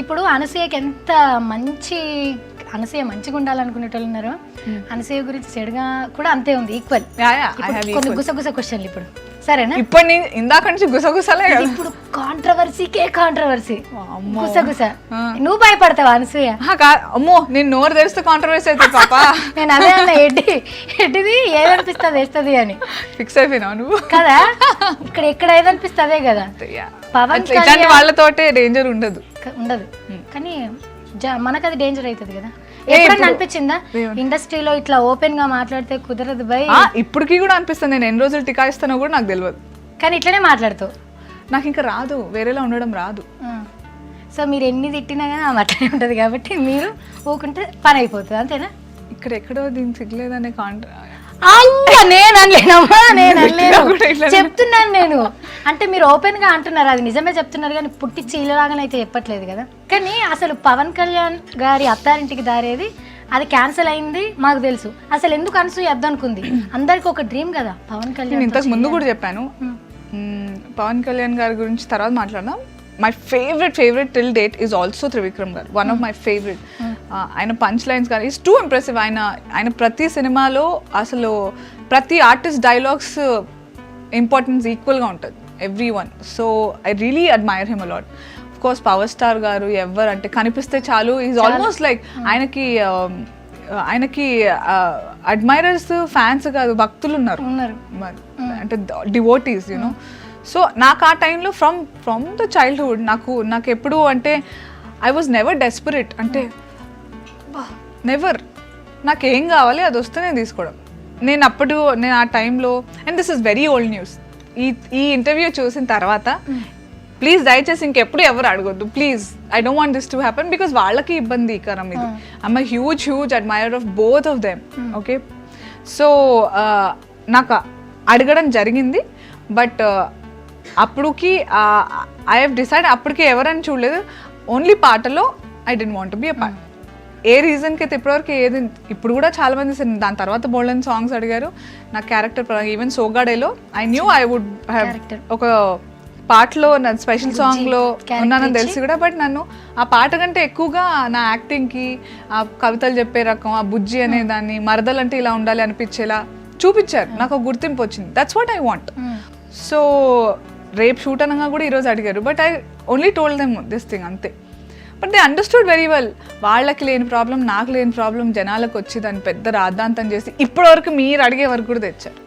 ఇప్పుడు అనసూయకి ఎంత అనసూయ మంచిగా ఉండాలనుకునేటోళ్ళు ఉన్నారు, అనసూయ గురించి చెడుగా కూడా అంతే ఉంది, ఈక్వల్. కొన్ని గుసగుస క్వశ్చన్లు ఇప్పుడు, సరేనా? ఇప్పుడు ఇందాక నుంచి గుసగుసలే కదా. ఇప్పుడు కాంట్రవర్సీ గుసగుస. నువ్వు భయపడతావా అనసూయ? అమ్మో, నేను నోరు తెరిస్తే కాంట్రవర్సీ అవుతుంది పాప. నేను అదే అన్న, ఎడ్డిది ఏదనిపిస్తుంది వేస్తుంది అని ఫిక్స్ అయిపోయినా నువ్వు కదా. ఎక్కడ ఏదనిపిస్తుందే కదా. పవన్ కళ్యాణ్ వాళ్ళతోటే డేంజర్ ఉండదు కానీ మనకు అది డేంజర్ అవుతుంది కదా. ఎప్పుడన్నా అనిపించిందా ఇండస్ట్రీలో ఇట్లా ఓపెన్ గా మాట్లాడితే కుదరదు బై? ఇప్పటికీ కూడా అనిపిస్తుంది. నేను ఎన్ని రోజులు టికా ఇస్తానో కూడా నాకు తెలియదు, కానీ ఇట్లనే మాట్లాడుతావు. నాకు ఇంకా రాదు, వేరేలా ఉండడం రాదు. సో మీరు ఎన్ని తిట్టినా కానీ ఆమె అట్లనే ఉంటుంది కాబట్టి మీరు ఊకుంటే పని అయిపోతుంది, అంతేనా? ఇక్కడ ఎక్కడో దీనికి సిగ్గులేదనే నేను చెప్తున్నాను నేను. అంటే మీరు ఓపెన్ గా అంటున్నారు, అది నిజమే చెప్తున్నారు కానీ పుట్టి చీలలాగానే అయితే చెప్పట్లేదు కదా. కానీ అసలు పవన్ కళ్యాణ్ గారి అత్తారింటికి దారేది అది క్యాన్సిల్ అయింది మాకు తెలుసు. అసలు ఎందుకు అనసూయ అద్దనుకుంది? అందరికి ఒక డ్రీమ్ కదా పవన్ కళ్యాణ్. ఇంతకు ముందు కూడా చెప్పాను, పవన్ కళ్యాణ్ గారి గురించి తర్వాత మాట్లాడదాం. My favourite till date is also Trivikram గారు, వన్ ఆఫ్ మై ఫేవరెట్. ఆయన పంచ్ లైన్స్ కానీ ఈజ్ టూ ఇంప్రెసివ్. ఆయన ప్రతి సినిమాలో అసలు ప్రతి ఆర్టిస్ట్ డైలాగ్స్ ఇంపార్టెన్స్ ఈక్వల్గా ఉంటుంది, every one. So I really admire him a lot. Of course power star గారు ఎవరు అంటే కనిపిస్తే చాలు, ఈజ్ ఆల్మోస్ట్ లైక్ ఆయనకి అడ్మైరర్స్ ఫ్యాన్స్ కాదు భక్తులు ఉన్నారు, అంటే డివోటీస్ యూనో. సో నాకు ఆ టైంలో ఫ్రమ్ ద చైల్డ్హుడ్ నాకు ఎప్పుడు అంటే ఐ వాజ్ నెవర్ డెస్పరేట్, అంటే నెవర్ నాకేం కావాలి అది వస్తే నేను తీసుకోవడం. నేను ఆ టైంలో, and this is very old news, ఈ ఇంటర్వ్యూ చూసిన తర్వాత ప్లీజ్ దయచేసి ఇంకెప్పుడు ఎవరు అడగొద్దు please. I don't want this to happen because వాళ్ళకి ఇబ్బందికరం ఇది. I'm a huge admirer of both of them. Okay, so నాకు అడగడం జరిగింది, బట్ అప్పటికి ఐ హ్యావ్ డిసైడ్, అప్పటికి ఎవరని చూడలేదు, ఓన్లీ పాటలో I don't want be a part. ఏ రీజన్కి అయితే ఇప్పటివరకు ఏది, ఇప్పుడు కూడా చాలా మంది దాని తర్వాత బోల్డెన్ సాంగ్స్ అడిగారు నా క్యారెక్టర్ పరంగా. ఈవెన్ సోగాడేలో I knew I would have ఒక పాటలో నా స్పెషల్ సాంగ్లో ఉన్నానని తెలిసి కూడా, బట్ నన్ను ఆ పాట కంటే ఎక్కువగా నా యాక్టింగ్కి, ఆ కవితలు చెప్పే రకం, ఆ బుజ్జి అనే దాన్ని, మరదలంటే ఇలా ఉండాలి అనిపించేలా చూపించారు. నాకు ఒక గుర్తింపు వచ్చింది, that's what I want. So రేపు షూట్ అనగా కూడా ఈరోజు అడిగారు, but I only told them this thing అంతే. But they understood very well. వాళ్ళకి లేని ప్రాబ్లం, నాకు లేని ప్రాబ్లం జనాలకు వచ్చి దాన్ని పెద్ద రాద్ధాంతం చేసి ఇప్పటివరకు మీరు అడిగే వరకు కూడా తెచ్చారు.